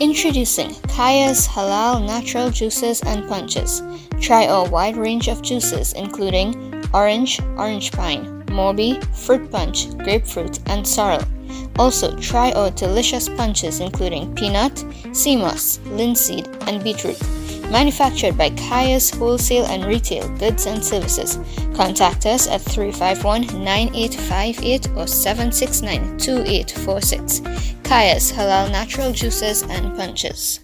Introducing Kaya's Halal Natural Juices and Punches. Try our wide range of juices including orange, orange pine, Mobi, fruit punch, grapefruit, and sorrel. Also, try our delicious punches including peanut, sea moss, linseed, and beetroot. Manufactured by Kaya's Wholesale and Retail Goods and Services. Contact us at 351-9858 or 769-2846. Kaya's Halal Natural Juices and Punches.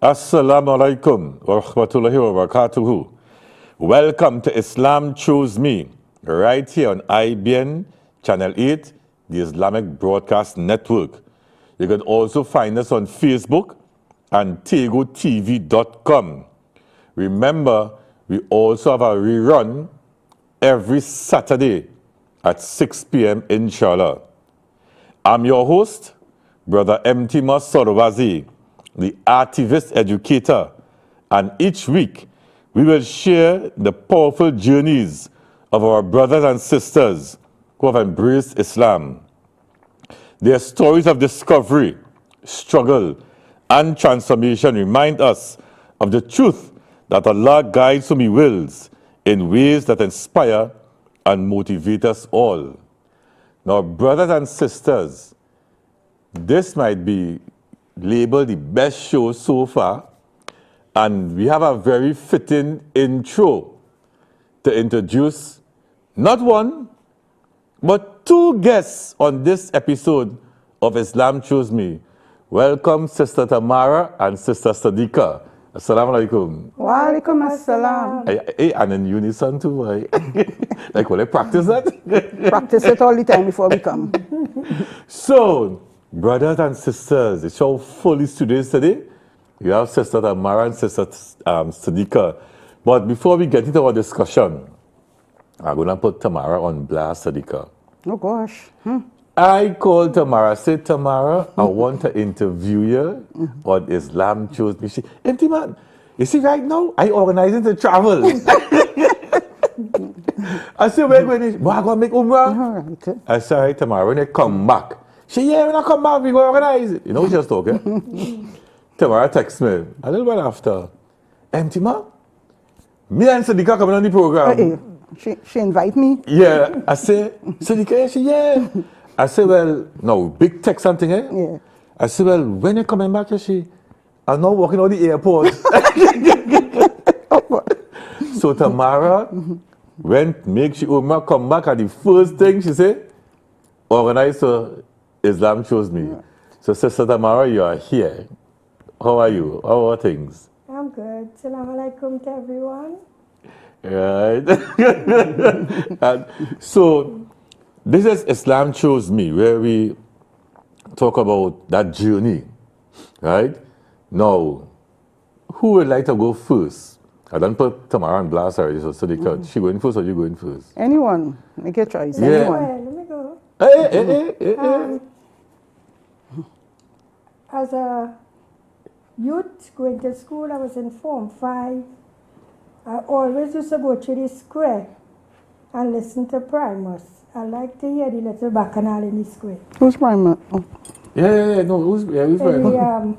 Assalamu alaikum wa rahmatullahi wa barakatuhu. Welcome to Islam Choose Me, right here on IBN Channel 8, the Islamic Broadcast Network. You can also find us on Facebook and tegotv.com. Remember, we also have a rerun every Saturday at 6 p.m. inshallah. I'm your host, Brother Mtima Sorwazi, the activist educator, and each week we will share the powerful journeys of our brothers and sisters who have embraced Islam. Their stories of discovery, struggle, and transformation remind us of the truth that Allah guides whom He wills in ways that inspire and motivate us all. Now, brothers and sisters, this might be labeled the best show so far, and we have a very fitting intro to introduce not one, but two guests on this episode of Islam Choose Me. Welcome, Sister Tamara and Sister Sadiqa. Assalamu alaikum. Wa alaikum assalam. Hey, and in unison too, right? Like, will I practice that? Practice it all the time before we come. So, brothers and sisters, the show fully studios today. You have Sister Tamara and Sister Sadiqa. But before we get into our discussion, I'm going to put Tamara on blast, Sadiqa. Oh gosh. I called Tamara, said, Tamara, I want to interview you on Islam Choose Me. She, empty man, you see right now, I organizing to travel. I said, we're going to make Umrah. Okay. I said, all right, Tamara, when you come back. She, yeah, when I come back, we go organize it. You know, we just talking. Tamara text me a little while after. Empty man, me and Sadiqa coming on the program. She invite me? Yeah. I say, Sadiqa, she, yeah. I said, well, no, big text something, eh? Yeah. I said, well, when you coming back, she, I'm not walking out the airport. So Tamara went, make she Umrah come back, and the first thing she said, organize so Islam Chose Me. Right. So Sister Tamara, you are here. How are you? How are things? I'm good. Assalamu alaikum to everyone. Right. And so this is Islam Chose Me, where we talk about that journey. Right? Now, who would like to go first? I don't put Tamara on blast already, so she going first or you going first? Anyone. Make a choice. Yeah. Anyone. Well, let me go. Hey. As a youth going to school, I was in Form 5. I always used to go to the square and listen to Primus. I like to hear the little bacchanal in the square. Who's Primus? Oh. Yeah, no, who's Primus? The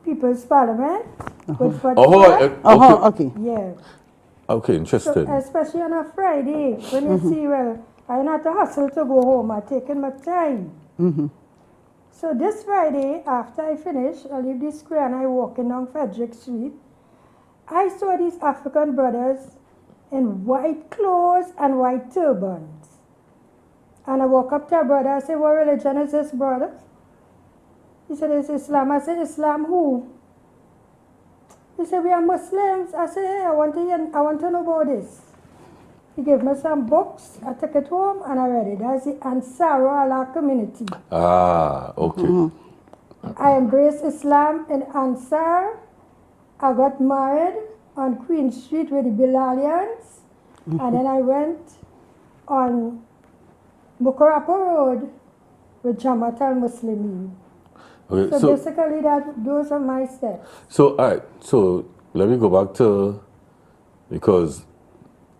People's Parliament. Good for Okay. Yeah. Okay, interesting. So, especially on a Friday, when you see, well, I not to hustle to go home. I'm taking my time. So this Friday, after I finish, I leave the square and I walking down Frederick Street. I saw these African brothers in white clothes and white turbans. And I walk up to a brother, I say, what religion is this, brother? He said, it's Islam. I said, Islam who? He said, we are Muslims. I said, hey, I want to know about this. He gave me some books. I took it home and I read it. That's the Ansar Allah community. Ah, okay. I embraced Islam in Ansar. I got married on Queen Street with the Bilalians. And then I went on Mukarapa Road with Jamaat al-Muslimin. Okay, So basically, those are my steps. So, all right. So, let me go back to, because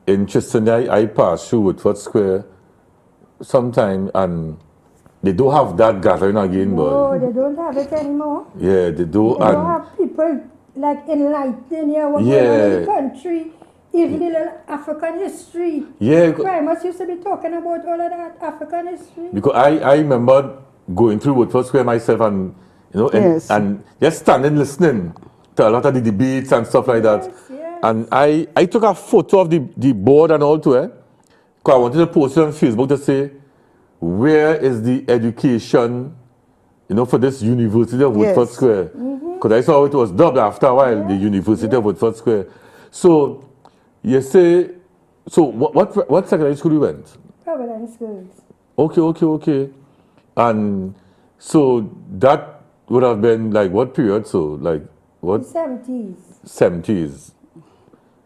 interestingly, I passed through Woodford Square sometime, and they don't have that gathering again, No, they don't have it anymore. yeah, they do. They don't have people like enlightening here what's going on in the country, even the little African history. Yeah. Primus used to be talking about all of that African history. Because I remember going through Woodford Square myself, and Yes. and just standing listening to a lot of the debates and stuff like that. Yes. And I took a photo of the board and all to it, because I wanted to post it on Facebook to say, where is the education, for this University of Woodford Yes. Square? Because I saw it was dubbed after a while, the University of Woodford Square. So, you say, so what secondary school you went? Providence Girls. Okay. And so that would have been like what period? So like what? 70s. 70s.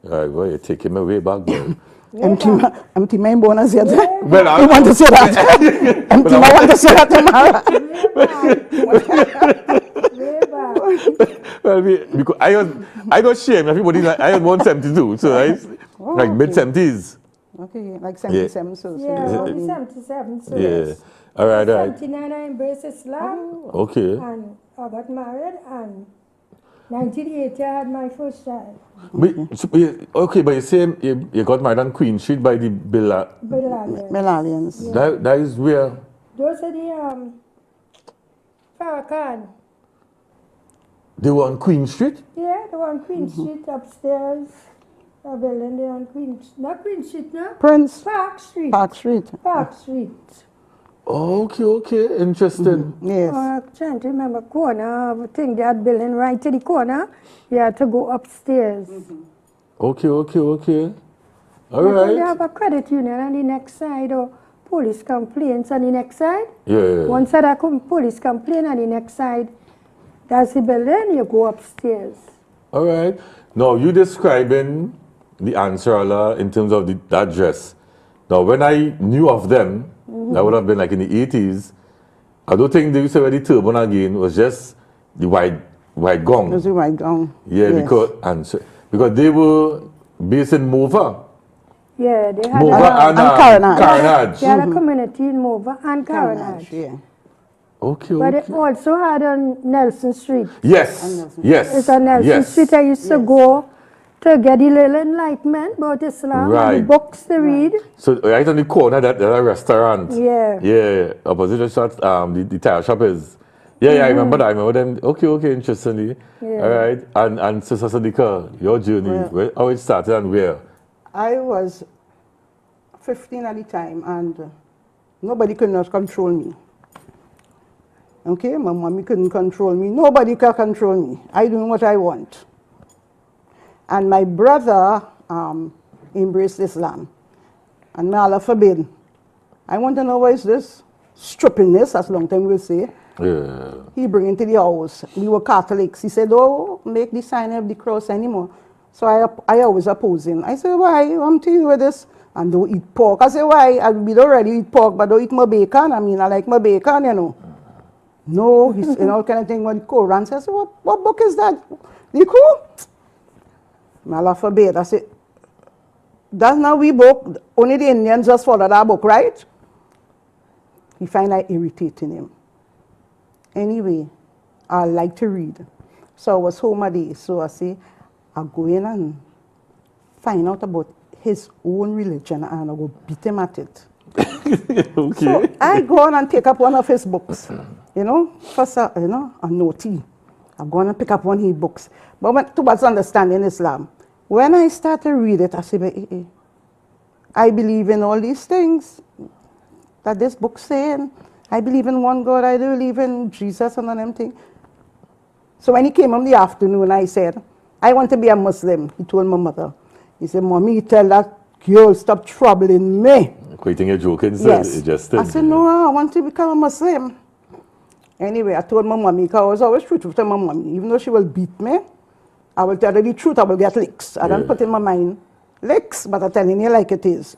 Right, well, you're taking me way back there. Empty my bonus yet. Well, You want to say that? Empty my want to say that tomorrow. Way back. Well, because I got shame. Everybody, I had 172, so like mid 70s. Okay, like 77, so. Yeah, only 77. So Yeah. yes. All right. 79, I embraced Islam. Okay. And I got married. And 1980, I had my first child. But you say you got married on Queen Street by the Bilalians. Millennials. That is where. Those are the Farrakhan. They were on Queen Street? Yeah, the one Queen Street upstairs. A building there on not Queen Street, no? Prince Park Street. Park Street. Park Street. Okay. Interesting. Yes. I'm trying to remember corner. I think that building right to the corner. You had to go upstairs. Okay. All They right. have a credit union on the next side or police complaints on the next side. Yeah. One side I come police complaint on the next side. That's the building, you go upstairs. All right. Now, you describing the Ansar Allah in terms of that dress. Now, when I knew of them, that would have been like in the 80s, I don't think they used to wear the turban again. It was just the white gown. Those are white gown. Yeah, Yes. because they were based in Mova. Yeah, they had Mova and Carenage. Carenage. they had a community in Mova and Carenage. Yeah. Okay. But it also had on Nelson Street. Yes. It's on Nelson Street. I used to go to get a little enlightenment about Islam and Right. the books to read. So right on the corner, that restaurant. Yeah. Yeah, opposite the shop, the tire shop is. Yeah, I remember that. I remember them. Okay, interestingly. Yeah. All right. And Sister Sadika, your journey, how it started and where? I was 15 at the time, and nobody could not control me. Okay, my mommy couldn't control me. Nobody can control me. I do what I want. And my brother embraced Islam. And may Allah forbid. I want to know what is this? Strippingness, as long time we'll say. Yeah. He bring into the house. We were Catholics. He said, oh, make the sign of the cross anymore. So I always oppose him. I said, why? I'm to you with this. And don't eat pork. I said, why? We don't already eat pork, but don't eat my bacon. I mean, I like my bacon, you know. No, he's and all kind of thing. When the Quran says, what book is that? The Quran? May Allah forbid. I said, that's not we book. Only the Indians just follow that book, right? He find I irritating him. Anyway, I like to read. So I was home a day. So I say, I'll go in and find out about his own religion and I will beat him at it. Okay. So I go on and pick up one of his books. You know, first, a naughty. I go on and pick up one of his books. But towards understanding Islam, when I start to read it, I say, I believe in all these things that this book's saying. I believe in one God. I do believe in Jesus and all them things. So when he came in the afternoon, I said, I want to be a Muslim, he told my mother. He said, Mommy, tell that girl, stop troubling me. You think you're joking? So Yes. it just I said, no, I want to become a Muslim. Anyway, I told my mommy, because I was always truthful to my mommy. Even though she will beat me, I will tell her the truth, I will get licks. I don't put in my mind licks, but I'm telling you like it is.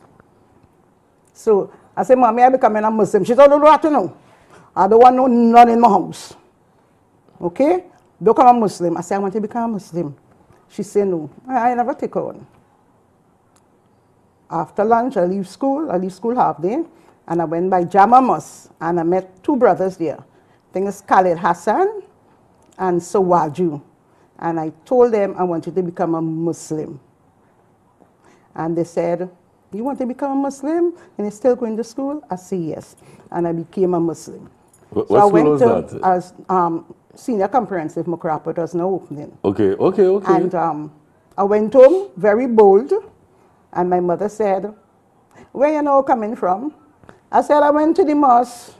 So I said, Mommy, I'm becoming a Muslim. She said, I don't want to know. I don't want no none in my house. Okay? Become a Muslim. I said, I want to become a Muslim. She said, no. I never take her on. After lunch, I leave school half day, and I went by Jama Mosque, and I met two brothers there. I think it's Khalid Hassan and Sawaju. And I told them I wanted to become a Muslim. And they said, you want to become a Muslim and you're still going to school? I said, yes. And I became a Muslim. What So I school went was to that? as senior comprehensive Muckrapo. It was now opening. Okay. And I went home very bold, and my mother said, where you now coming from? I said, I went to the mosque,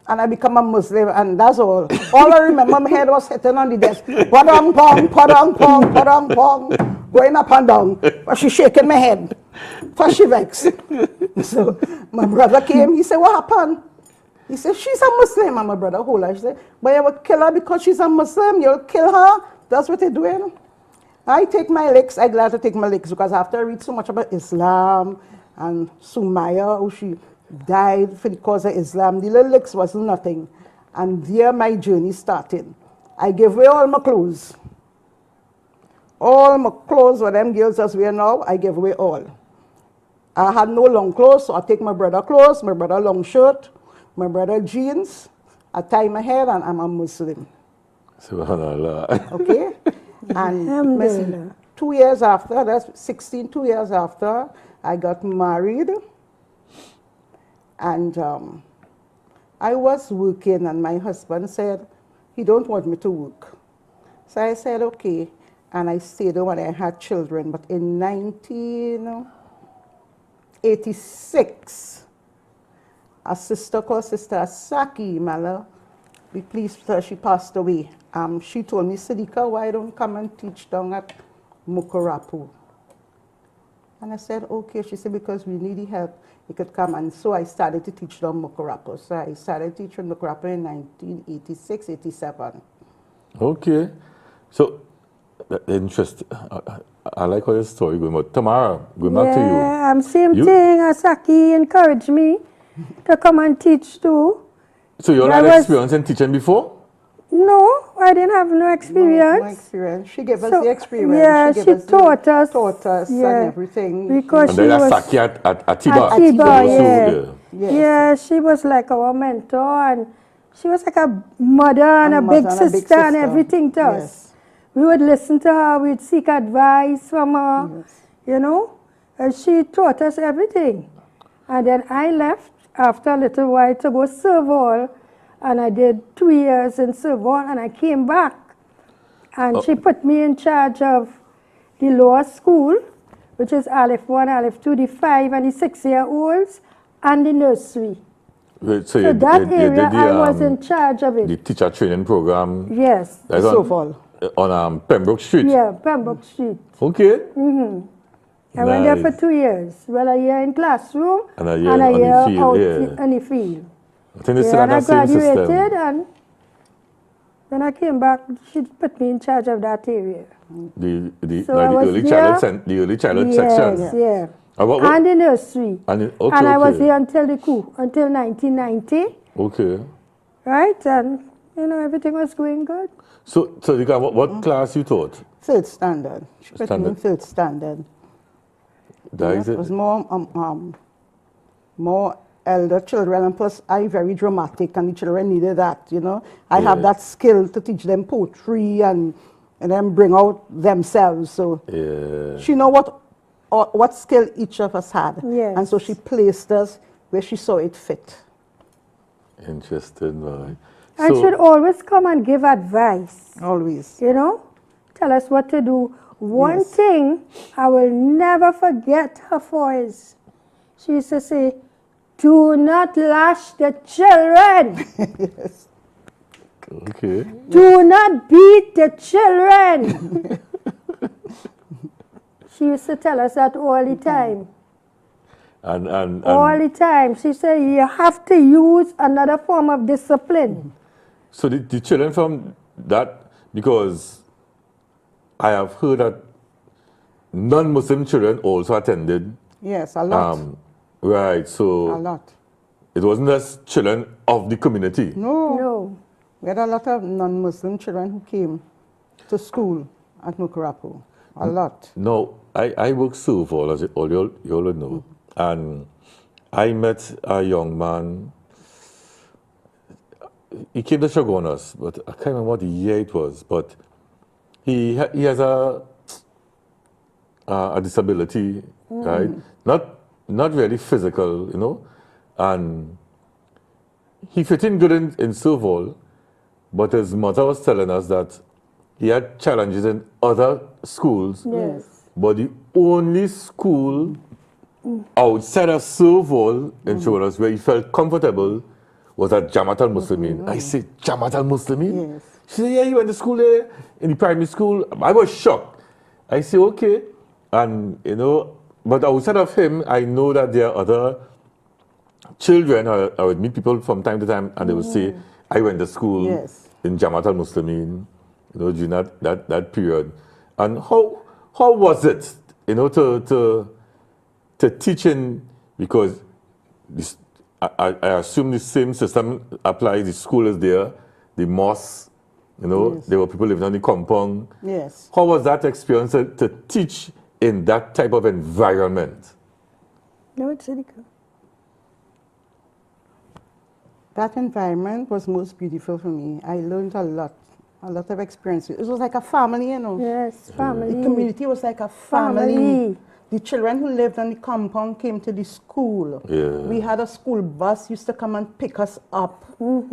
and I become a Muslim, and that's all. All I remember, my head was hitting on the desk. Padang pong, padang pong, padang pong, going up and down. But she shaking my head. First she vexed. So my brother came, he said, what happened? He said, she's a Muslim. And my brother hold her. She said, but you will kill her because she's a Muslim. You'll kill her. That's what they're doing. I take my licks. I'm glad to take my licks because after I read so much about Islam and Sumaya, how she died for the cause of Islam, the little licks was nothing. And there my journey started. I gave away all my clothes. All my clothes, what them girls just wear now, I gave away all. I had no long clothes, so I take my brother clothes, my brother long shirt, my brother jeans, I tie my hair, and I'm a Muslim. Subhanallah. Okay? And Alhamdulillah. 2 years after, that's 2 years after, I got married. And I was working, and my husband said he don't want me to work. So I said, okay. And I stayed when I had children. But in 1986, a sister called Sister Asaki Mala, we pleased her, she passed away. She told me, Sidika, why don't come and teach down at Muckrapo? And I said, okay. She said, because we need the help, you could come. And so I started to teach down Muckrapo. So I started teaching Muckrapo in 1986, 87. Okay. So, interesting. I like how your story going. But Tamara, going back to you. Yeah, same thing. Asaki encouraged me to come and teach too. So you all I had was- experience in teaching before? No, I didn't have no experience. No experience. She gave us So, the experience. yeah, gave she us taught us. Taught us Yeah. and everything. Because And she then was Saki at Tiba. at Tiba, For those yeah. who- Yes. Yeah, she was like our mentor, and she was like a mother and a big mother and a big sister and sister. everything to us. Yes. We would listen to her, we'd seek advice from her, you know, and she taught us everything. And then I left after a little while to go Serval, and I did 2 years in Serval, and I came back. And she put me in charge of the lower school, which is Aleph 1, Aleph 2, the 5 and the 6-year-olds, and the nursery. Wait, So you that did area, the, I was in charge of it. the teacher training program. Yes. That's So on, far. on Pembroke Street. Yeah, Pembroke Street. Okay. I went there for Nice. 2 years. Well, a year in classroom And a year on the field, out yeah. in the field. I think they still Yeah, have and I that same graduated, system. and when I came back, she put me in charge of that area. The So I was early there. childhood, the early childhood section. Yes, yeah. What- And the nursery. okay, And I was okay. there until the coup, until 1990, Okay. right? And, you know, everything was going good. So Dika, what class you taught? Third standard. She put me in Standard. third standard. That is It it. was more elder children, and plus I very dramatic, and the children needed that, you know. I have Yes. that skill to teach them poetry and then bring out themselves. So Yeah. she know what skill each of us had, Yes. and so she placed us where she saw it fit. Interesting, boy. And should always come and give advice. Always. You know, tell us what to do. One Yes. thing I will never forget her for is, she used to say, do not lash the children. Okay. Do not beat the children. She used to tell us that all the time. And All the time. She said, you have to use another form of discipline. so the children from that, because I have heard that non-Muslim children also attended. Yes, a lot. Right, A so lot. it wasn't just children of the community. No. No. We had a lot of non-Muslim children who came to school at Mukurapo. A lot. No, I work Serval, as you all would know. And I met a young man. He came to Chaguanas, but I can't remember what year it was. But he has a disability, right? Not really physical, you know. And he fit in good in Serval, but his mother was telling us that he had challenges in other schools. Yes. But the only school outside of Serval in Chaguanas where he felt comfortable was at Jamaat al-Muslimin. I said, Jamaat al-Muslimin? Yes. She said, yeah, you went to school there, in the primary school. I was shocked. I said, okay. And, you know, but outside of him, I know that there are other children. I would meet people from time to time, and they would say, I went to school Yes. in Jamaat al-Muslimin, you know, during that period. And how was it, you know, to teach in, because this, I assume the same system applies. The school is there, the mosque, you know, Yes. there were people living on the compound. Yes. How was that experience to teach in that type of environment? No, it's Sidika. That environment was most beautiful for me. I learned a lot of experiences. It was like a family, you know. Yes, family. The community was like a family. Family. The children who lived on the compound came to the school. Yeah. We had a school bus used to come and pick us up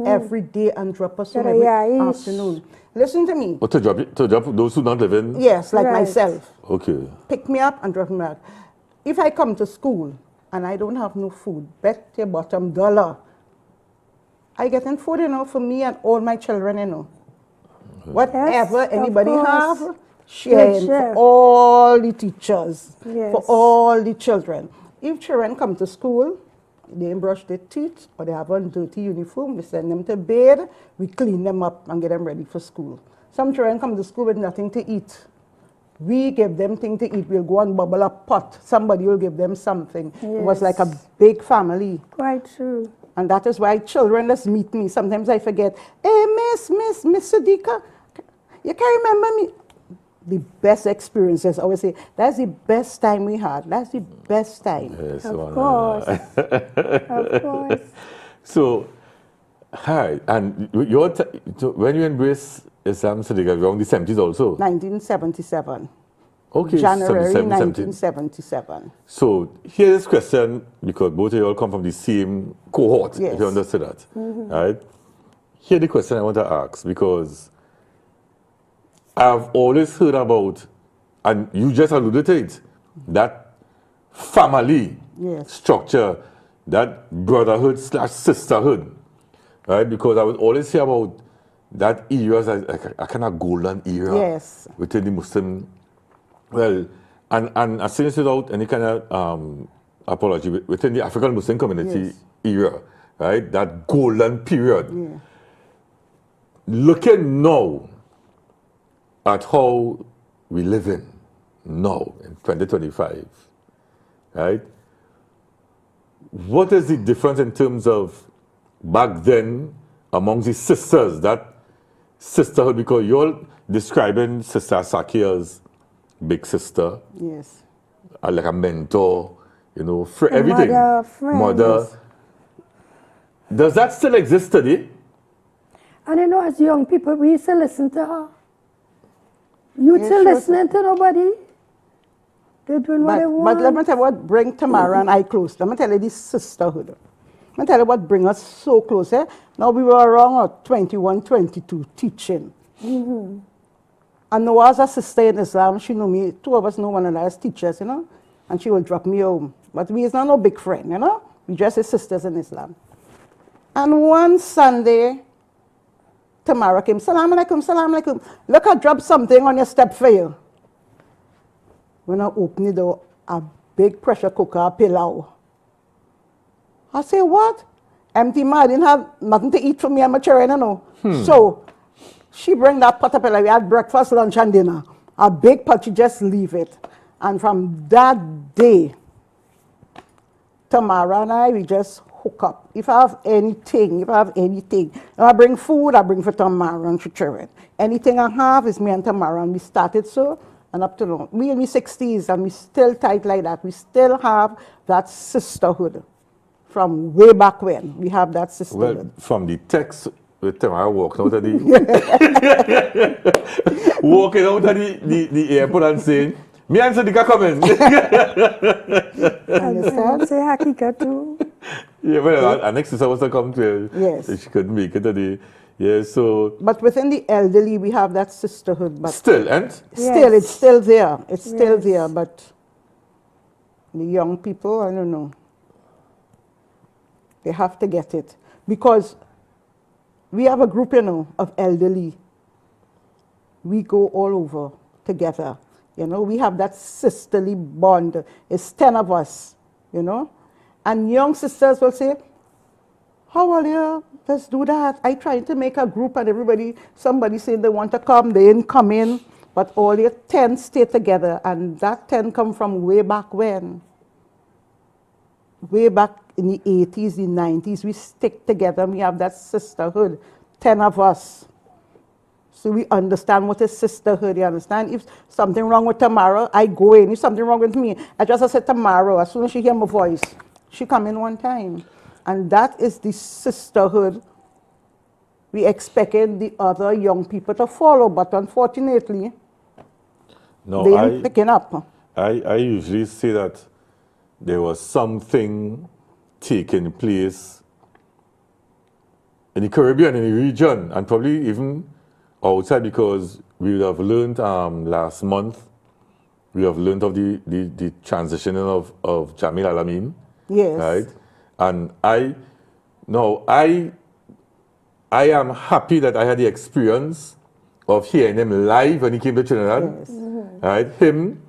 every day and drop us home Yeah, every yeah, afternoon. Listen to me. Or to drop those who not live in? Yes, like Right. myself. Okay. Pick me up and drop me back. If I come to school and I don't have no food, bet your bottom dollar, I getting food, you know, for me and all my children, you know. Whatever of anybody course. have, sharing share. for all the teachers, Yes. for all the children. If children come to school, they ain't brush their teeth or they have on dirty uniform, we send them to bed, we clean them up and get them ready for school. Some children come to school with nothing to eat. We give them things to eat. We'll go and bubble a pot. Somebody will give them something. It was like a Yes. big family. Quite true. And that is why children just meet me. Sometimes I forget, hey, Miss Sidika, you can remember me. The best experiences, I always say, that's the best time we had. That's the best time. Yes, Of one, course. Of course. So, hi, and so when you embrace Islam, Siddiqa, around the 70s also? 1977. Okay, January 77, 1977. So, here's this question, because both of you all come from the same cohort, Yes. if you understand that. Right? Here's the question I want to ask, because I've always heard about, and you just alluded to it, that family Yes. structure, that brotherhood / sisterhood, right? Because I would always hear about that era as a kind of golden era Yes. within the Muslim, well, and I say this without any kind of apology, within the African Muslim community Yes. era, right? That golden period. Yeah. Looking now at how we live in now in 2025, right? What is the difference in terms of back then amongst the sisters, that sisterhood? Because you're describing Sister Saki as big sister, Yes. like a mentor, you know, for A everything. mother, friend. Mother. Yes. Does that still exist today? And you know, as young people, we used to listen to her. You Yeah, still sure. listening to nobody? They're doing what they want. But let me tell you what bring Tamara and I close. Let me tell you this sisterhood. Let me tell you what bring us so close. Eh? Now we were around 21, 22 teaching. And Noah was a sister in Islam. She knew me. Two of us know one another as teachers, you know. And she will drop me home. But we is not no big friend, you know. We just as sisters in Islam. And one Sunday, Tamara came, salam alaikum, salam alaikum. Look, I dropped something on your step for you. when I open the door, a big pressure cooker, a pilau. I say, what? Empty man, I didn't have nothing to eat for me and my children, you know. So she bring that pot up, we had breakfast, lunch, and dinner. A big pot, she just leave it. And from that day, Tamara and I, we just hook up. If I have anything, if I bring food, I bring for Tamara and for children. Anything I have is me and Tamara, and we started so, and up to now. We in the 60s, and we still tight like that. We still have that sisterhood from way back when. We have that sisterhood. Well, from the text with Tamara walking out of the walking out of the airport and saying, me and Sadiqa coming. Understand? Say Hakika too. Yeah, well, our next sister was to come to Yes. she couldn't make it today. Yeah, so But within the elderly, we have that sisterhood. But still, and still, it's still there. It's still Yes. there. But the young people, I don't know. They have to get it. Because we have a group, you know, of elderly. We go all over together. You know, we have that sisterly bond. It's 10 of us, you know. And young sisters will say, how are you? Let's do that. I tried to make a group and somebody saying they want to come, they didn't come in. But all your 10 stay together. And that 10 come from way back when. Way back in the 80s, the 90s, we stick together. We have that sisterhood, 10 of us. So we understand what is sisterhood, you understand? If something wrong with Tamara, I go in. If something wrong with me, I just say Tamara. As soon as she hear my voice, she come in one time. And that is the sisterhood we expected the other young people to follow. But unfortunately, no, they ain't picking up. I usually say that there was something taking place in the Caribbean, in the region, and probably even outside, because we would have learned last month, we have learned of the transitioning of Jamil Al-Amin. Yes. Right? And I am happy that I had the experience of hearing him live when he came to Trinidad. Yes. Right? Him,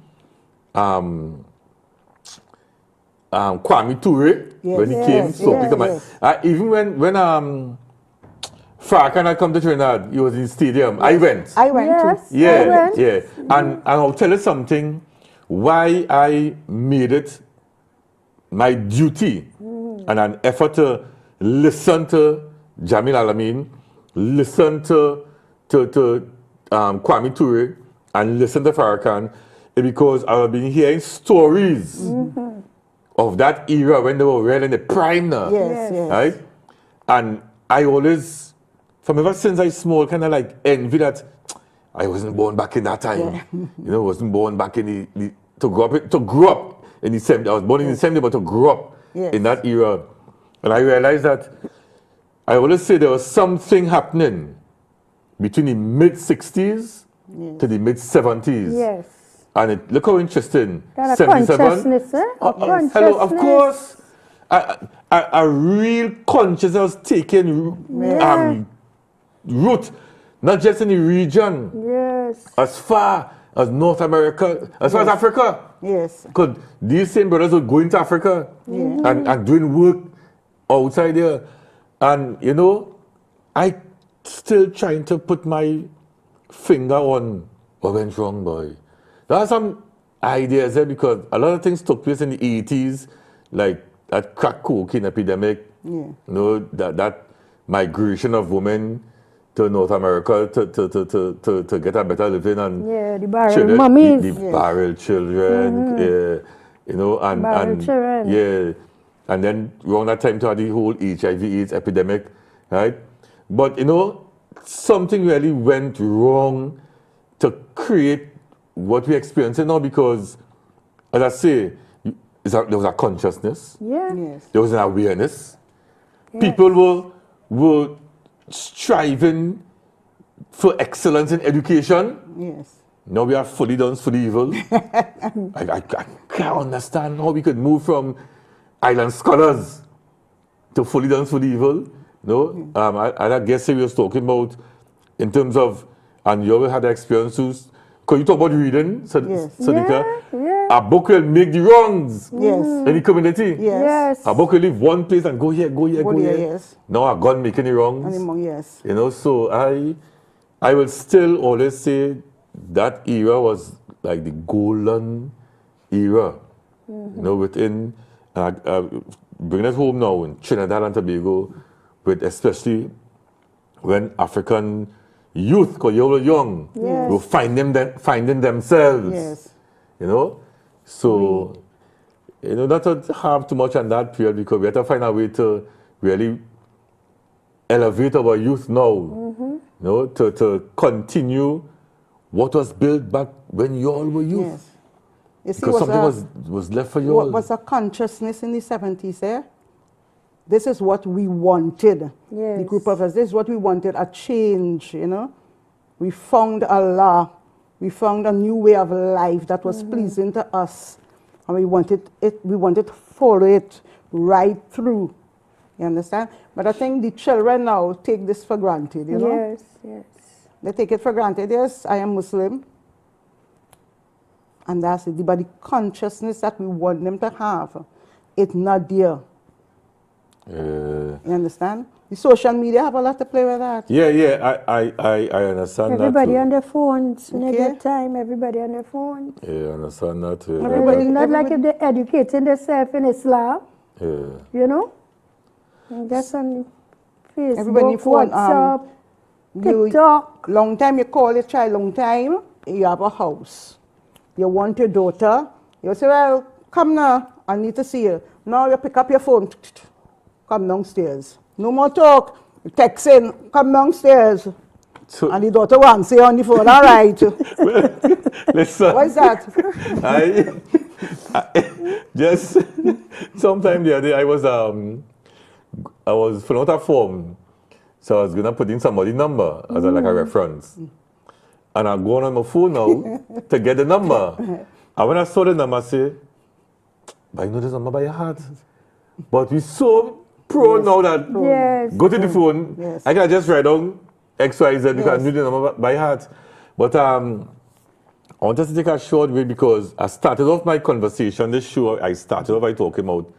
Kwame Ture, Yes. when he Yes, came, so yes, pick up yes. even when Farrakhan had come to Trinidad, he was in the stadium. I went. I went Yes. to. Yeah, I went. yeah. And I'll tell you something, why I made it my duty and an effort to listen to Jamil Al-Amin, listen to Kwame Ture, and listen to Farrakhan, because I've been hearing stories of that era when they were really in the prime now. Yes, yes. Right? And I always, from ever since I small, kind of like envy that I wasn't born back in that time. You know, wasn't born back in to grow up in the 70s. I was born in the 70s, but to grow up Yes. in that era. And I realized that I always say there was something happening between the mid-60s to the mid-70s. Yes. And look how interesting. Kind of 77. consciousness, eh? Hello, of course. A real consciousness taking root, not just in the region, Yes. as far as North America, as far as Africa. Yes. Because these same brothers would go into Africa and doing work outside there. And, you know, I still trying to put my finger on what went wrong, boy. There are some ideas there, because a lot of things took place in the 80s, like that crack cocaine epidemic, you know, that migration of women to North America to get a better living, and Yeah, the barrel children, mummies. the barrel children, you know, Barrel children. yeah, and then around that time to have the whole HIV/AIDS epidemic, right? But you know, something really went wrong to create what we're experiencing now, because, as I say, there was a consciousness, Yeah. Yes. there was an awareness. Yes. People were striving for excellence in education. Yes. Now we are fully done for the evil. I can't understand how we could move from island scholars to fully done for the evil. No, I guess we was talking about in terms of, and you always had the experience Because you talk about reading, Yes. Sadiqa, Yeah. a book will make the rounds Yes. in the community. Yes. A book will leave one place and go here, go here, Go go there, here. yes. Now a gun making the rounds. Anymore, yes. You know, so I will still always say that era was like the golden era. You know, within bringing it home now in Trinidad and Tobago, with especially when African youth, because you were young, Yes. were finding themselves. Yes. You know, so you know, not to have too much on that period because we have to find a way to really elevate our youth now. You know, to continue what was built back when you all were youth. Yes. You see, Because something was left for you what all. was a consciousness in the 70s, eh? This is what we wanted. The Yes. group of us, this is what we wanted, a change, you know. We found Allah. We found a new way of life that was pleasing to us. And we wanted to follow it right through. You understand? But I think the children now take this for granted, you know. Yes, yes. They take it for granted. Yes, I am Muslim. And that's it. But the consciousness that we want them to have, it's not there. You understand? The social media have a lot to play with that. Yeah, I understand Everybody that on too. their phones. When they Okay. get time, everybody on their phones. Yeah, I understand that too. Everybody- It's not like if they're educating themselves in Islam, Yeah. you know. And that's on Facebook, Everybody phone, WhatsApp, You, TikTok. long time you call your child, long time, you have a house. You want your daughter, you say, well, come now, I need to see you. Now you pick up your phone, come downstairs. No more talk, texting, come downstairs. So, And the daughter wants to say on the phone, all right. listen. What is that? I just sometime the other day I was filling out a form, so I was gonna put in somebody's number as like a reference, and I'm going on my phone now to get the number. And when I saw the number, I say, "But I know this number by heart." But we so pro now that Yes. go to the phone, Yes. I can just write down X Y Z because Yes. I knew the number by heart. But I wanted to take a short way because I started off my conversation, this show, I started off by talking about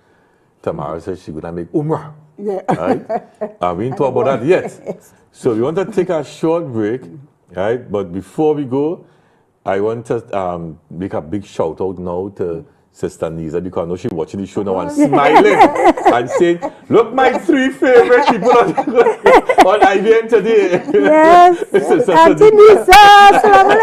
Tamara said she's going to make Umrah. Yeah. Right? We didn't talk about that yet. So we want to take a short break, right? But before we go, I want to make a big shout out now to Sister Nisa because I know she's watching the show now and smiling and saying, look, my 3 favorite people on IBN today. Yes. Sister Auntie Nisa, assalamu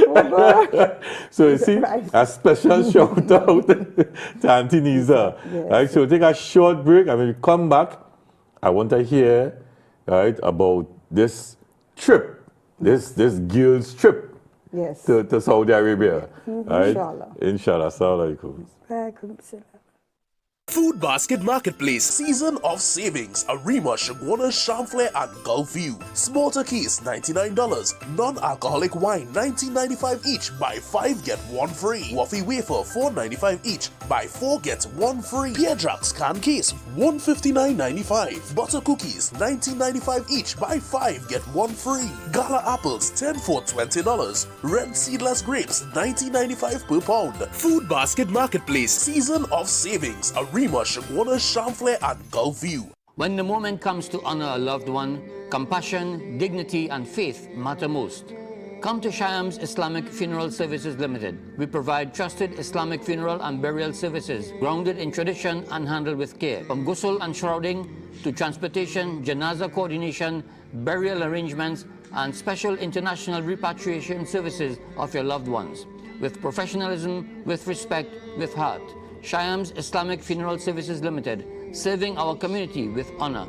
alaikum. So you see, a special shout out to Auntie Nisa. Right, so take a short break and when we come back, I want to hear about this trip, this girl's trip Yes. to Saudi Arabia. Right? Inshallah. Inshallah. Assalamu alaikum. Alaikum salam. Food Basket Marketplace, Season of Savings, Arima, Shagwana, Chamflair, and Gulfview. Small turkeys, $99. Non-alcoholic wine, $19.95 each. Buy 5, get 1 free. Waffy wafer, $4.95 each. Buy 4, get 1 free. Pear Jacks can case, $159.95. Butter cookies, $19.95 each. Buy 5, get 1 free. Gala apples, 10 for $20. Red seedless grapes, $19.95 per pound. Food Basket Marketplace, Season of Savings, Arima, Shagwana, Chamflair, and Gulfview. When the moment comes to honor a loved one, compassion, dignity, and faith matter most. Come to Shyam's Islamic Funeral Services Limited. We provide trusted Islamic funeral and burial services, grounded in tradition and handled with care. From ghusl and shrouding to transportation, janaza coordination, burial arrangements, and special international repatriation services of your loved ones. With professionalism, with respect, with heart. Shyam's Islamic Funeral Services Limited, serving our community with honor.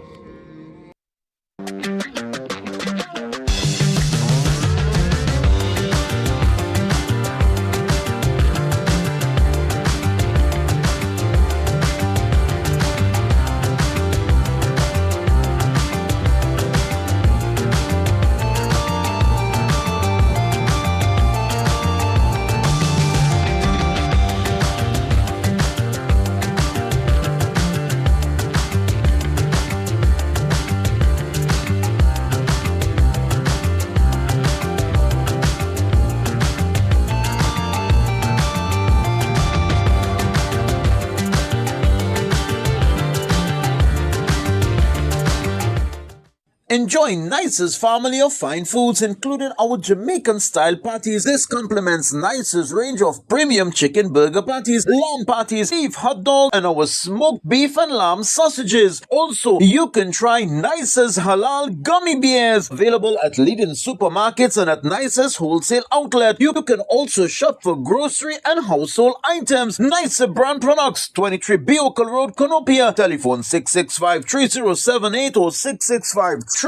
Enjoy Nice's family of fine foods, including our Jamaican-style patties. This complements Nice's range of premium chicken burger patties, lamb patties, beef hot dog, and our smoked beef and lamb sausages. Also, you can try Nice's halal gummy bears, available at leading supermarkets and at Nice's wholesale outlet. You can also shop for grocery and household items. Nice brand products, 23 Beocle Road, Conopia. Telephone 665-3078 or 665-3079.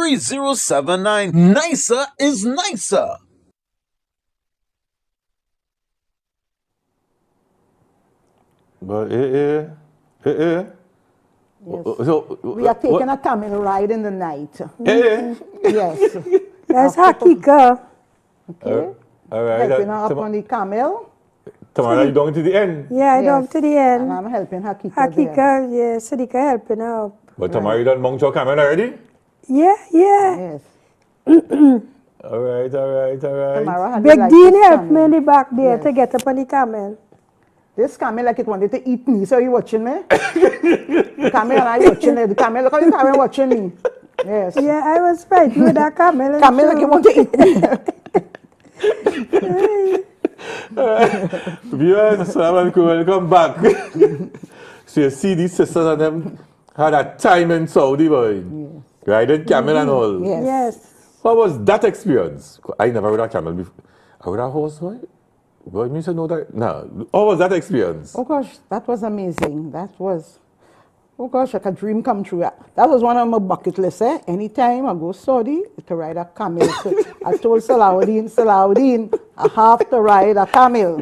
Nicer is nicer. But So We are taking a camel ride in the night. Eh? Yes. That's Hakika. Okay. All right. Helping her up on the camel. Tomorrow you down to the end. Yeah, Yes. down to the And end. I'm helping Hakika there. Hakika, yeah, Sidika helping her up. But tomorrow you done mount your camel already? Yeah, yeah. Yes. All right. Tamara had Big like Dean this helped me camel. in the back there Yes. to get up on the camel. This camel like it wanted to eat me. So you watching me? The camel and I watching it. The camel, look how the camel watching me. Yes. Yeah, I was fighting with that camel. and Camel like so- it want to eat me. Viewers, assalamu alaikum, welcome back. So you see these sisters and them had a time in Saudi, boy. Riding camel and all. Yes. Yes. What was that experience? I never rode a camel before. I rode a horse, boy. Boy, me say no that. No. What was that experience? Oh gosh, that was amazing. That was, oh gosh, like a dream come true. That was one of my bucket lists. Anytime I go Saudi, to ride a camel. So I told Salahuddin, I have to ride a camel.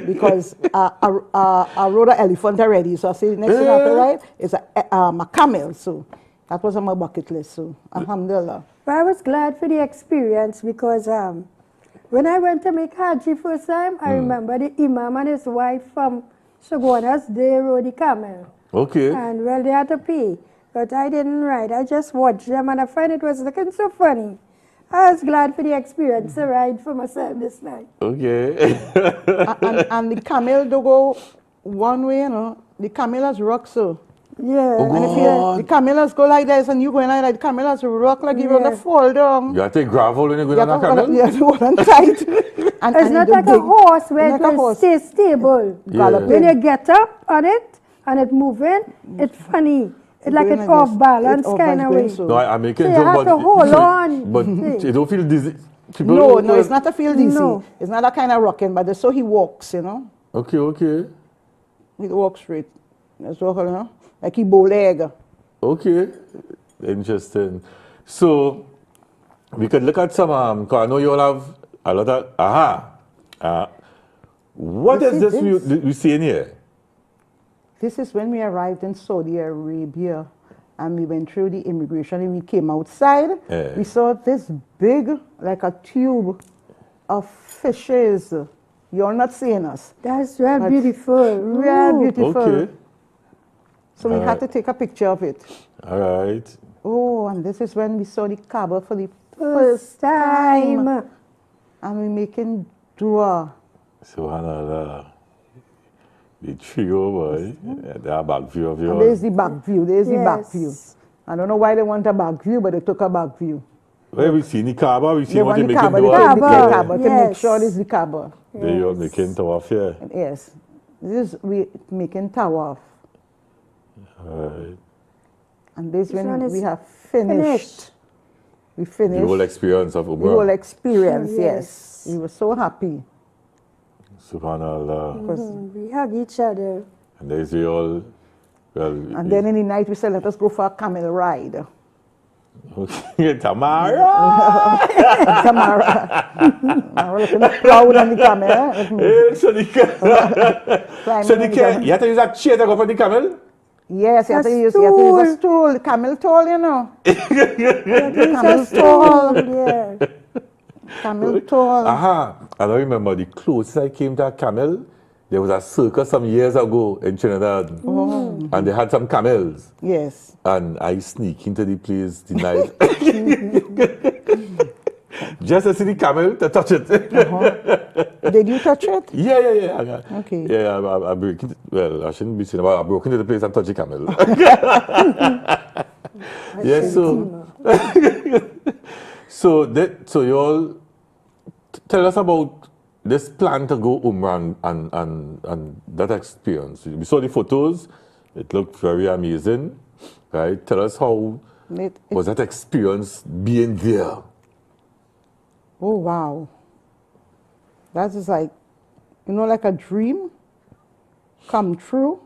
Because I rode an elephant already. So I said, next thing I have to ride is a camel. So that was on my bucket list. So alhamdulillah. But I was glad for the experience because when I went to make Haji first time, I remember the Imam and his wife from Shogunas, they rode the camel. Okay. And well, they had to pay. But I didn't ride. I just watched them and I find it was looking so funny. I was glad for the experience to ride for myself this night. Okay. and the camel do go one way, you know. The camel has rock so. Yeah. And if the camelas go like this and you go in like that, the camelas rock like you're gonna fall down. You have to take gravel when you go on a camel? You have to hold on tight. And It's not the like a big- horse where like it a will horse. stay stable. Galloping. When you get up on it and it moving, it's funny. It's like Going it's like off this. balance It's off kind of way. balance, so. No, I'm making So you joke, have but to hold on. But you don't feel dizzy. People No, don't- no, it's not a feel dizzy. No. It's not that kind of rocking, but so he walks, you know. Okay. He walks straight. That's what, you know, like he bow leg. Okay, interesting. So we could look at some. Cause I know you all have a lot of. What This is is this we see in here? This is when we arrived in Saudi Arabia and we went through the immigration and we came outside. Yeah. We saw this big, like a tube of fishes. You're not seeing us. That's real That's beautiful. Real Ooh. beautiful. Okay, So we had to take a picture of it. all right. Oh, and this is when we saw the Kaaba for the First time. And we making dua. Subhanallah. The trio, boy. They are back view of And yours. there's the back view. There's the back Yes. view. I don't know why they want a back view, but they took a back view. Where we see the Kaaba, we see They what want you the making Kaaba. do. They take the Kaaba. Kaaba to make Yes. sure it's the Kaaba. They are making tawaf here. Yes. This is we making tawaf. All right. And this This one when is we have finished. We The finished whole experience of the whole Umrah. experience, yes. Yes. We were so happy. Subhanallah. We hug each other. And they say all, well, And then in the night we said, let us go for a camel ride. okay, Tamara. Tamara. Tamara looking proud on the camel. Eh? Eh, so the Climbing so on the the camel. you have to use that chair to go for the camel? Yes, you have, A to use a stool. The camel tall, you know. Camel tall. Yeah. Camel tall. Aha. And I remember the closest I came to a camel, there was a circus some years ago in Trinidad. And they had some camels. Yes. And I sneak into the place the night. Just to see the camel, to touch it. Did you touch it? Yeah. Okay. Yeah, I break it. Well, I shouldn't be saying about I broke into the place and touched the camel. Yes, so So you all tell us about this plan to go Umrah and that experience. We saw the photos. It looked very amazing, right? Tell us how was that experience being there? Oh, wow. That is like, like a dream come true.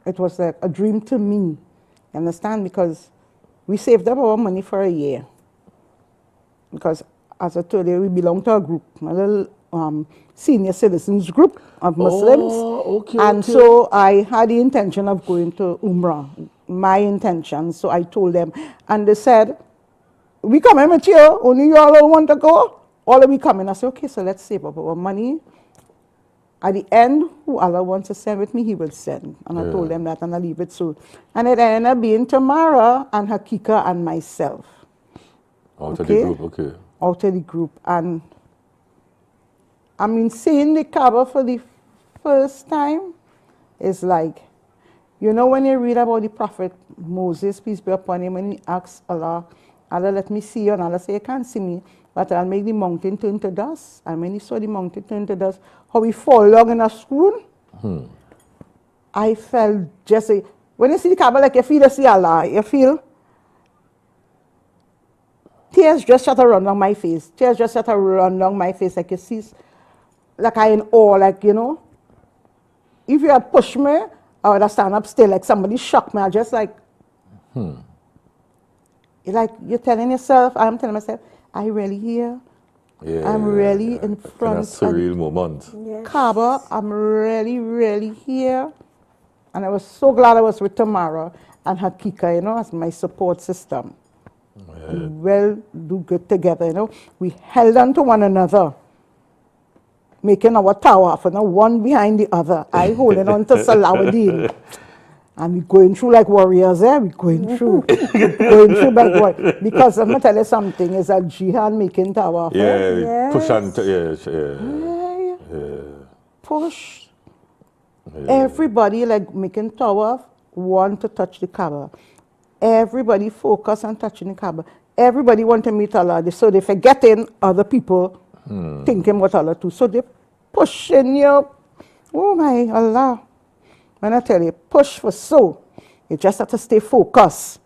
It was like a dream to me. You understand? Because we saved up our money for a year. Because as I told you, we belong to a group, a little senior citizens group of Muslims. And so I had the intention of going to Umrah, my intention. So I told them, and they said, we coming with you, only you all want to go? All of we coming. I said, okay, so let's save up our money. At the end, who Allah wants to send with me, he will send. And I told them that, and I leave it so. And it ended up being Tamara and Hakika and myself. Out of the group, okay. Out of the group. And I mean, seeing the Kaaba for the first time is like, when you read about the Prophet Moses, peace be upon him, when he asks Allah, Allah, let me see you, and Allah say, you can't see me, but I'll make the mountain turn to dust. And when he saw the mountain turn to dust, how he fall down in a swoon, I felt just, when you see the Kaaba, like you feel to see Allah, you feel, tears just start to run down my face. Tears just start to run down my face, like you see, like I in awe, like, if you had pushed me, I would have stand up still, like somebody shocked me. I just like, like you're telling yourself, I'm telling myself, I really here. Yeah, I'm really in front of a surreal moment. Yes. Kaaba. I'm really, really here. And I was so glad I was with Tamara and Hakika, as my support system. We well do good together, We held on to one another, making our tawaf, one behind the other. I holding on to Salahuddin. And we going through like warriors, we going through. Like what? Because I'm going to tell you something, is a jihad making tawaf. Yeah, push on, Push. Everybody like making tawaf want to touch the Kaaba. Everybody focus on touching the Kaaba. Everybody want to meet Allah. So they forgetting other people thinking what Allah do. So they pushing you. Oh my Allah. When I tell you, push for so, you just have to stay focused.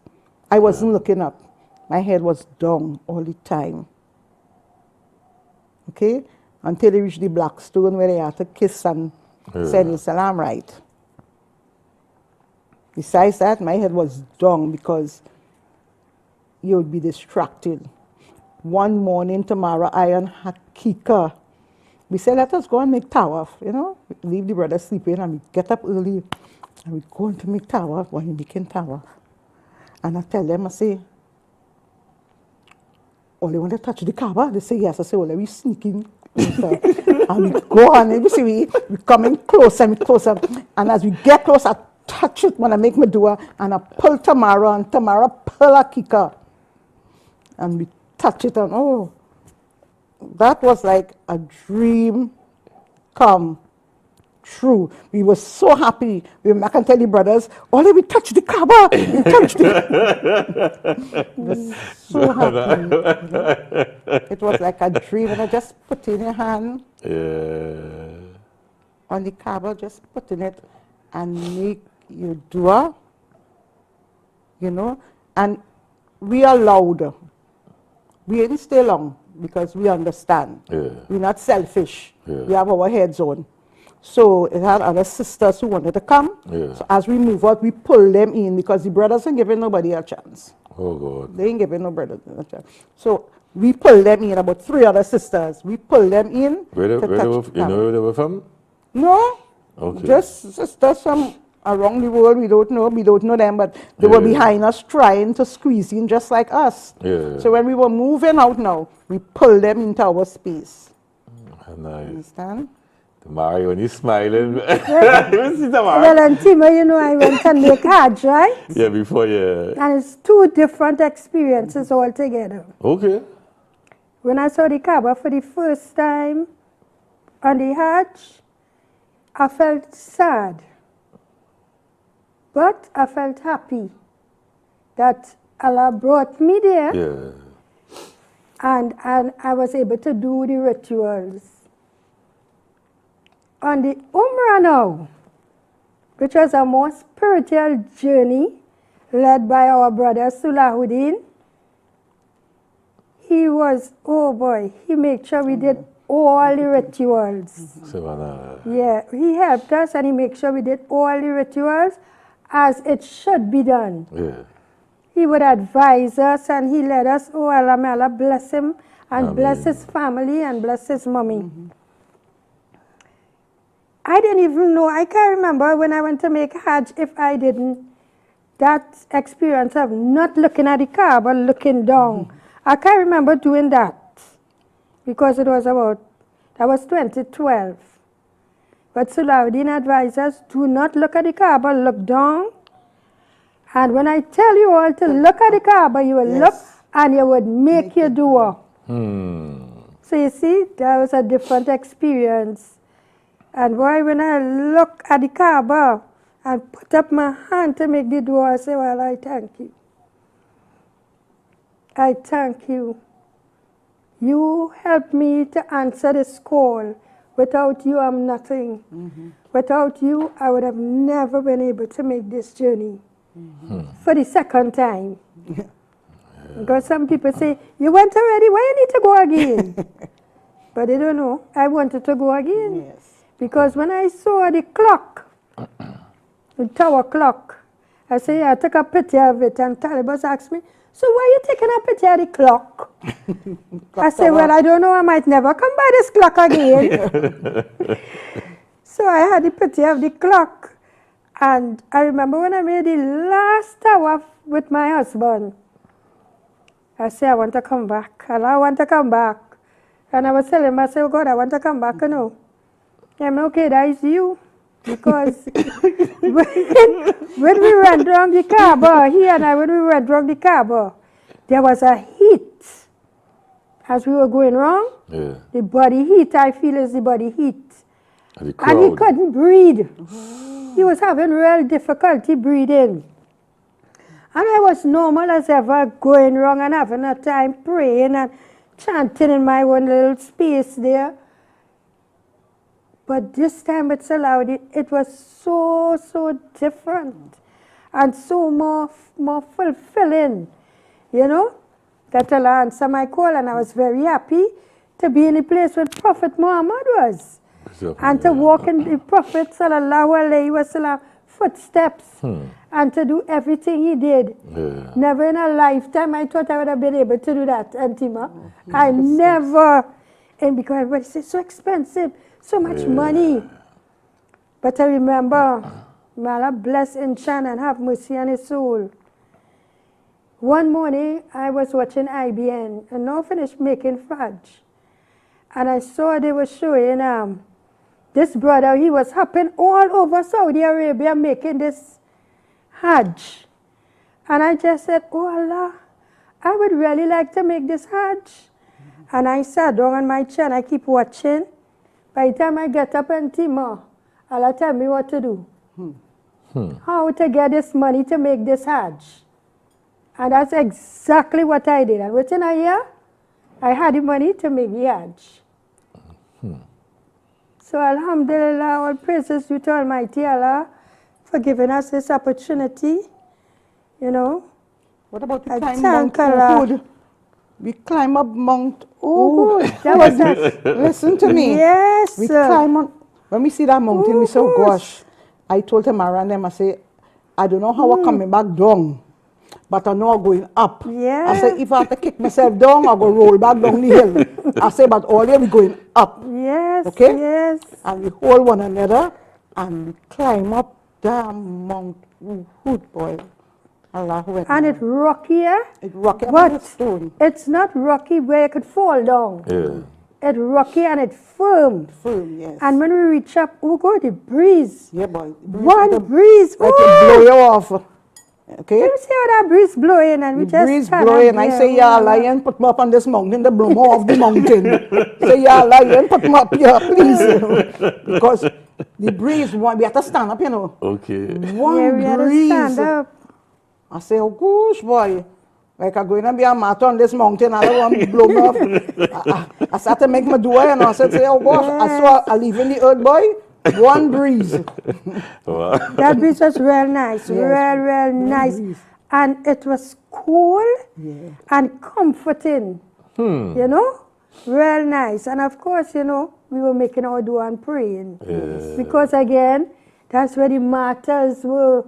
I wasn't looking up. My head was down all the time. Okay? Until they reached the black stone where they had to kiss and say the salam right. Besides that, my head was down because you would be distracted. One morning tomorrow, I and Hakika, we said, let us go and make tawaf, leave the brothers sleeping, and we get up early, and we go to make tawaf while we're making tawaf. And I tell them, I say, oh, they want to touch the Kaaba? They say, yes. I say, well, are we sneaking? And we go on, and you see, we coming closer and closer. And as we get close, I touch it when I make my dua, and I pull Tamara, and Tamara pull Hakika. And we touch it, and that was like a dream come true. We were so happy. We were back and tell the brothers, we touched the Kaaba. We touched it. We were so happy. It was like a dream. And I just put in your hand on the Kaaba, just put in it and make your dua, and we are louder. We didn't stay long because we understand. We're not selfish. We have our heads on. So it had other sisters who wanted to come. So as we move out, we pull them in because the brothers ain't giving nobody a chance. Oh, God. They ain't giving no brothers a chance. So we pull them in, about 3 other sisters. We pull them in. You know where they were from? No. Okay. Just sisters from around the world. We don't know them, but they were behind us trying to squeeze in just like us. So when we were moving out now, we pulled them into our space. Nice. Understand? Tamara, when he's smiling. Well, and Tima, I went and make Hajj, right? Yeah, before, And it's 2 different experiences altogether. Okay. When I saw the Kaaba for the first time on the Hajj, I felt sad. But I felt happy that Allah brought me there, Yeah. and I was able to do the rituals. On the Umrah now, which was a more spiritual journey led by our brother Sulahuddin, he was, oh boy, he made sure we did all the rituals. Yeah, he helped us and he made sure we did all the rituals as it should be done. Yeah. He would advise us and he led us, oh Allah, may Allah bless him and bless his family and bless his mommy. I didn't even know, I can't remember when I went to make Hajj if I didn't, that experience of not looking at the Kaaba, looking down. I can't remember doing that because it was that was 2012. But Sulahuddin advised us, do not look at the Kaaba, look down. And when I tell you all to look at the Kaaba, you will look and you would make your dua. So you see, that was a different experience. And boy, when I look at the Kaaba and put up my hand to make the dua, I say, well, I thank you. I thank you. You helped me to answer this call. Without you, I'm nothing. Without you, I would have never been able to make this journey for the second time. Because some people say, you went already, why you need to go again? But they don't know. I wanted to go again. Yes. Because when I saw the clock, the tower clock, I said, yeah, I took a picture of it. And Talibus asked me, so why are you taking a picture of the clock? I said, well, I don't know. I might never come by this clock again. So I had the picture of the clock. And I remember when I made the last tower with my husband, I said, I want to come back. Allah, I want to come back. And I was telling him, I said, oh God, I want to come back, you know. I'm okay, that is you. Because when we went around the Kaaba, he and I, when we went around the Kaaba, there was a heat. As we were going wrong, the body heat, I feel, is the body heat. And he couldn't breathe. He was having real difficulty breathing. And I was normal as ever, going wrong and having a time praying and chanting in my own little space there. But this time with Sulahuddin, it was so different and so more fulfilling, you know, that Allah answered my call, and I was very happy to be in the place where Prophet Muhammad was. And to walk in the Prophet Sallallahu Alaihi Wasallam footsteps and to do everything he did. Never in a lifetime I thought I would have been able to do that, Antima. I never, and because everybody says so expensive, so much money. But I remember, may Allah bless Inchan and have mercy on his soul. One morning, I was watching IBN and now finished making fudge. And I saw they were showing this brother, he was hopping all over Saudi Arabia making this Hajj. And I just said, oh Allah, I would really like to make this Hajj. And I sat down on my chair and I keep watching. By the time I get up and Tima, Allah tell me what to do. How to get this money to make this Hajj. And that's exactly what I did. And within a year, I had the money to make the Hajj. So Alhamdulillah, all praises due to Almighty Allah for giving us this opportunity, you know. What about I the climb thank Mount Allah. Uhud? We climb up Mount Oh, Uhud. that was a, Listen to me. yes. We climb on, when we see that mountain, we say, oh gosh. I told him around them, I say, I don't know how I'm coming back down, but I know I'm going up. Yeah. I say, if I have to kick myself down, I'll go roll back down the hill. I say, but all day we going up. Yes, Okay? yes. And we hold one another and we climb up down Mount Uhud, boy. Allahu Akbar. And it's rockier, It rocky but up the stone. it's not rocky where it could fall down. It's rocky and it's firm. Firm, yes. And when we reach up, oh God, the breeze. Yeah, boy. One breeze. Like Oh, it blow you off. Okay? you see how that breeze blowing and we The just breeze stand blowing. up I there. say, yeah, lion, put me up on this mountain. They blow me off the mountain. Say, yeah, lion, put me up here, please. Because the breeze, we have to stand up, you know. Okay. One Yeah, we had to breeze. stand up. I say, oh gosh, boy. Like I'm going to be a mat on this mountain, I don't want to blow me off. I started to make my door, and I said, oh gosh, I saw I leaving the earth boy, one breeze. Wow. That beach was real nice, real nice. And it was cool and comforting, you know, real nice. And of course, you know, we were making our dua and praying. Because again, that's where the martyrs were,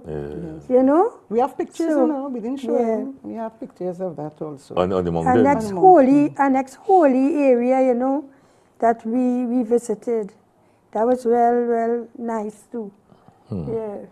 you know. We have pictures, So, you know, we didn't show them. We have pictures of that also. On the mountain. And next holy area, you know, that we visited. That was real nice too. Yeah.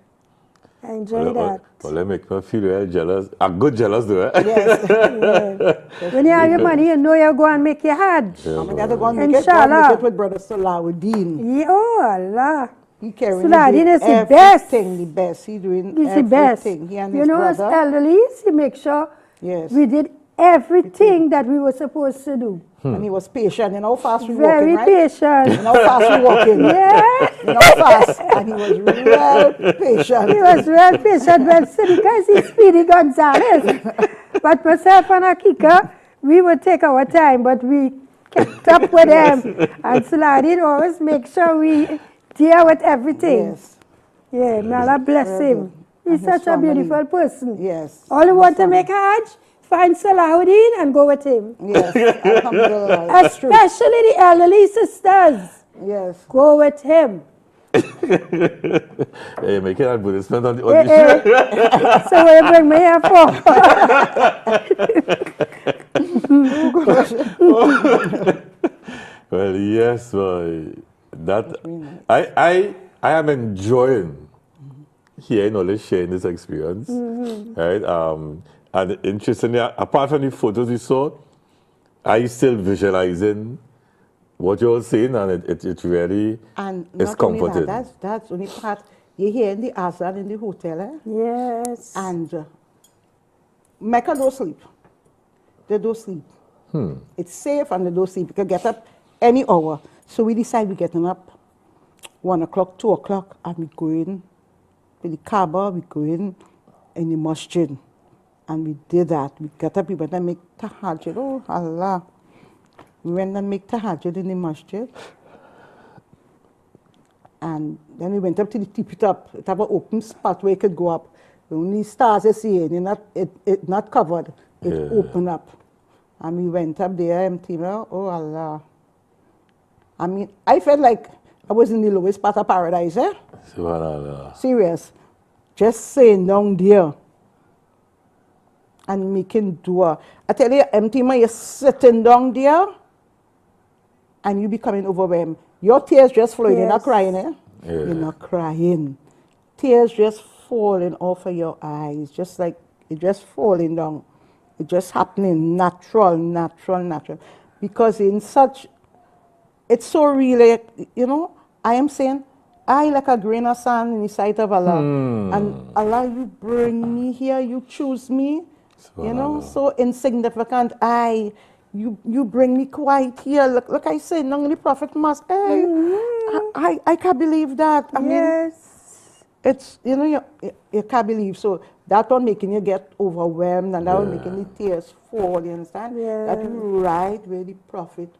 I enjoyed that. Well, that makes me feel real jealous. I'm good jealous though. Eh? Yes. When you have your money, you know you go and make your Hajj. I'm going to go and make it, Inshallah. make it with Brother Salahuddin. Yeah, oh Allah. He carrying Salahuddin is the best. everything, the best. He doing He's everything. the best. He and You his know, as brother. elderly, he make sure Yes. we did everything that we were supposed to do. And he was patient. You know how fast we Very walking, right? You patient. know how fast we walking. Yeah. You know how fast. And he was real patient. He was real patient, but because he's Speedy Gonzalez. But myself and Akika, we would take our time, but we kept up with him. And Salahuddin always make sure we deal with everything. Yes. Yeah, may Allah bless Very him. good. He's And his such a family. beautiful person. Yes. All you want to make Hajj, find Salahuddin and go with him. Yes. Alhamdulillah. It's true. Especially the elderly sisters. Yes. Go with him. Hey, making an advertisement on the Eh, so what you bring me here for? Well, yes, boy. I am enjoying hearing all this, sharing this experience, right? And interestingly, apart from the photos we saw, I still visualizing what you're saying, and it really And is not only comforting. that's only part. You hear in the Azan in the hotel, eh? Yes. And Mecca don't sleep. They don't sleep. It's safe and they don't sleep. You can get up any hour. So we decide we're getting up 1 o'clock, 2 o'clock, and we go in with the Kaaba, we go in the masjid. And we did that. We got up, we went and make tahajjud. Oh, Allah. We went and make tahajjud in the masjid. And then we went up to the tippy top. It have an open spot where you could go up. The only stars you see, and it not covered. It opened up. And we went up there, empty. Oh, Allah. I mean, I felt like I was in the lowest part of paradise, eh? Subhanallah. Serious. Just saying down there and making dua. I tell you, empty man, you're sitting down there and you becoming overwhelmed. Your tears just flowing. You're not Yes. crying, eh? Yeah. You're not crying. Tears just falling off of your eyes, just like it just falling down. It just happening natural. Because in such, it's so real, you know, I am saying, I like a grain of sand in the sight of Allah. And Allah, you bring me here, you choose me, you know, so insignificant. You bring me quite here. Look I said, now the Prophet must, hey, I can't believe that. I mean, Yes. it's, you know, you can't believe. So that one making you get overwhelmed and that one making the tears fall, you understand? Yeah. That you right where the Prophet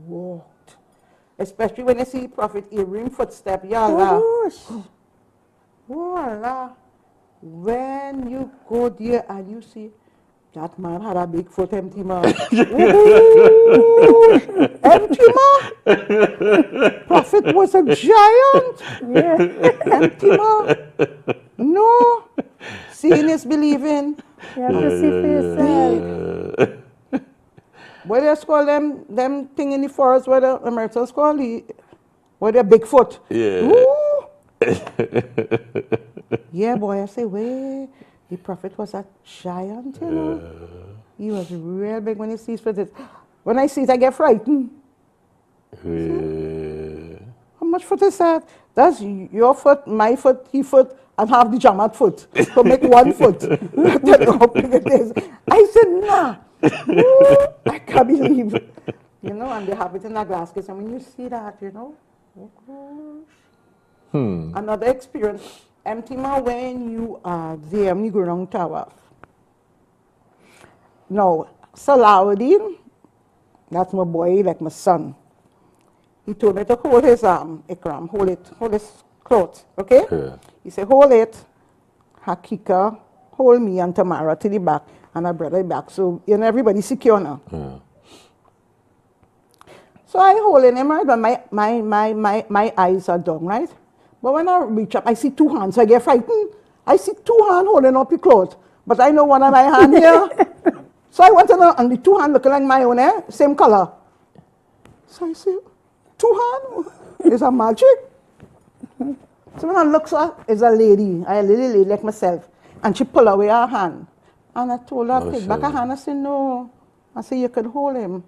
walked. Especially when you see Prophet hearing footstep, ya Allah. Oh, gosh. Oh Allah. When you go there and you see that man had a big foot, empty man. Ooh, empty man. Prophet was a giant. Yeah. Empty man. No. Seeing is believing. You have to see for yourself. What they call them thing in the forest where the Americans call where they're Bigfoot. Yeah. Ooh. Yeah, boy, I say, wait, the Prophet was a giant, you know. He was real big when he sees it. When I see it, I get frightened. Yeah. How much foot is that? That's your foot, my foot, his foot, and half the Jamaat foot. So make one foot. That's how big it is. I said, nah. Ooh, I can't believe it. You know, and they have it in a glass case. And when you see that, you know, oh gosh. Another experience. Empty man, when you are there, when you go around Tawaf, Now, Salahuddin, that's my boy, like my son. He told me to hold his arm, Ikram, hold his cloth, okay? Yeah. He said, hold it, Hakika, hold me and Tamara to the back, and I brought it back. So, everybody secure now. Yeah. So I holding him, right? But my eyes are down, right? But when I reach up, I see two hands, so I get frightened. I see two hands holding up the cloth, but I know one of my hand here. So I want to know, and the two hands looking like my own, same color. So I say, two hands? Is a magic? So when I look up, it's a lady like myself, and she pull away her hand. And I told her, take back her hand. I said, no. I said, you could hold him.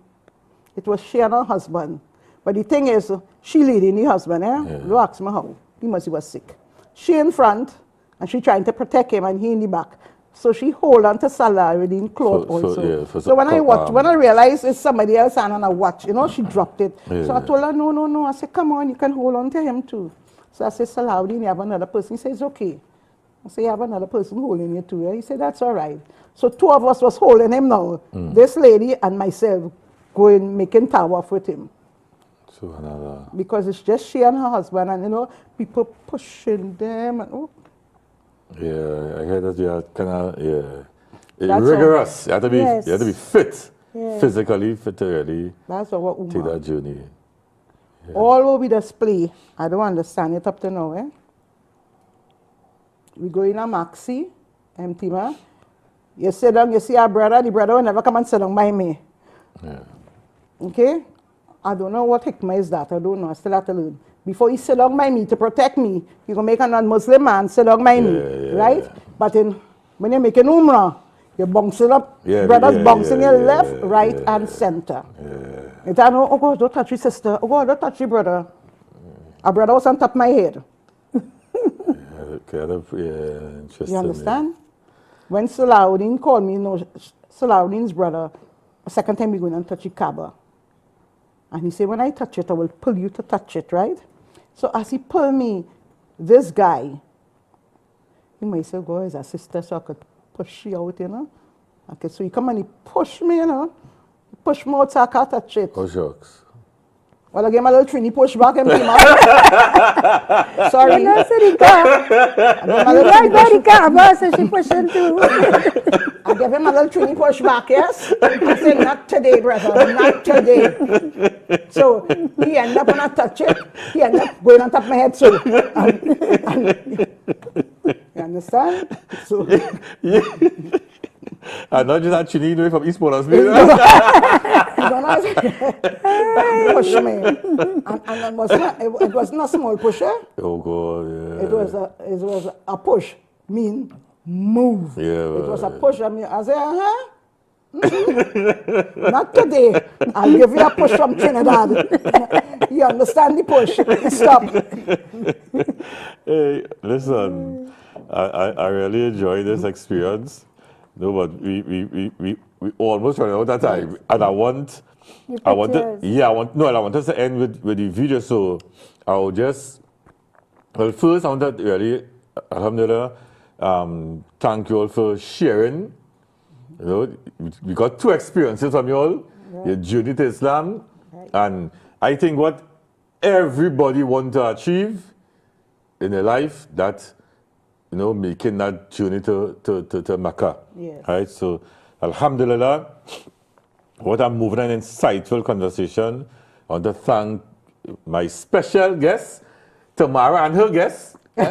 It was she and her husband. But the thing is, she leading the husband, You ask me how. He was sick. She in front, and she trying to protect him, and he in the back. So she hold on to Salahuddin cloth also. So when I realized it's somebody else and I watch, she dropped it. Yeah. So I told her, no. I said, come on, you can hold on to him too. So I said, Salahuddin, you have another person. He says, okay. I said, you have another person holding you too. He said, that's all right. So two of us was holding him now. This lady and myself going, making tawaf with him. Because it's just she and her husband, and people pushing them. And, Yeah, I heard that you are kind of, That's rigorous. You have to be, Yes. you have to be fit, Yeah. physically fit to really that's our take Umar. that journey. All will be display. I don't understand it up to now. We go in a maxi, empty man. You sit down, you see our brother, the brother will never come and sit down by me. Yeah. Okay? I don't know what hikmah is that. I don't know. I still have to learn. Before he sit down by me to protect me, he gonna make a non-Muslim man sit down by me, right? But when you're making umrah, you bounce it up. Brothers bouncing your left, right, and center. And I know, oh God, don't touch your sister. Oh God, don't touch your brother. Our brother was on top of my head. Interesting. You understand? When Salahuddin called me, Salahuddin's brother, the second time we going and touch the Kaaba. And he said, when I touch it, I will pull you to touch it, right? So as he pulled me, this guy, he might say, go as a sister so I could push you out, Okay, so he come and he pushed me, He pushed me out so I can't touch it. Oh, shucks. Well, I gave him a little Trini push back and came out. Sorry. No, Sarika. You like Sarika, boss, so she pushing too. I gave him a little Trini push back, yes? I said, not today, brother, not today. So he ended up when I touch it, he ended up going on top of my head, so. You understand? So. And not just that Chini doing from East Portland. Push me. And it wasn't a small push, Oh, God, yeah. It was a push, mean move. Yeah, It was a push. I said, not today. I'll give you a push from Trinidad. You understand the push. Stop. Hey, listen, I really enjoy this experience. No, but we almost ran out of time, and I want us to end with the video. So I'll just, first I want to really, alhamdulillah, thank you all for sharing. We got two experiences from you all, your journey to Islam, and I think what everybody wants to achieve in their life, that making that journey to Mecca. Yes. Right? So, alhamdulillah, what a moving and insightful conversation. I want to thank my special guest, Tamara, and her guest. Okay,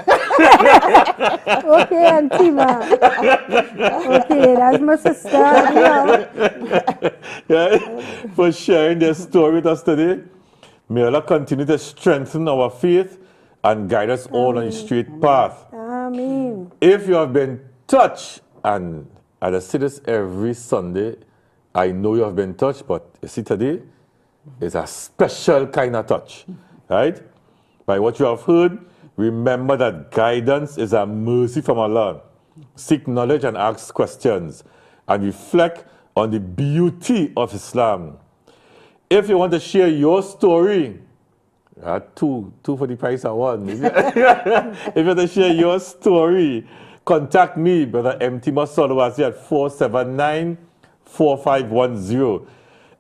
Antima. Okay, that's my sister. For sharing their story with us today. May Allah continue to strengthen our faith and guide us all on the straight path. Ameen. If you have been touched, and I say this every Sunday, I know you have been touched, but you see today is a special kind of touch, right? By what you have heard, remember that guidance is a mercy from Allah. Seek knowledge and ask questions, and reflect on the beauty of Islam. If you want to share your story, two for the price of one. If you want to share your story, contact me, Brother MT Masolowasi, at 4510.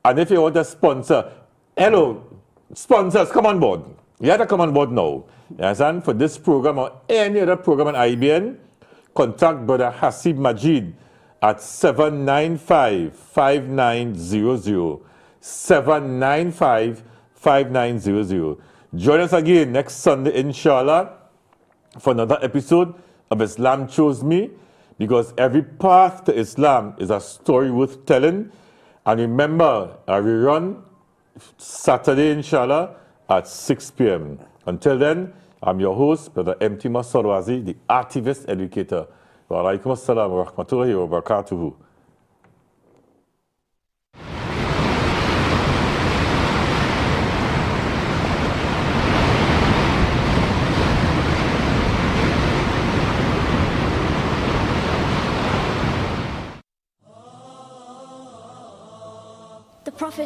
And if you want to sponsor, hello, sponsors, come on board. You have to come on board now. You understand? For this program or any other program on IBN, contact Brother Hasib Majid at 795-5900. 795-5900. Join us again next Sunday, inshallah, for another episode of Islam Chose Me, because every path to Islam is a story worth telling. And remember, we run Saturday, inshallah, at 6 p.m. Until then, I'm your host, Brother M.T. Masalwazi, the activist educator. Wa alaikum assalam wa rahmatullahi wa barakatuhu. The Prophet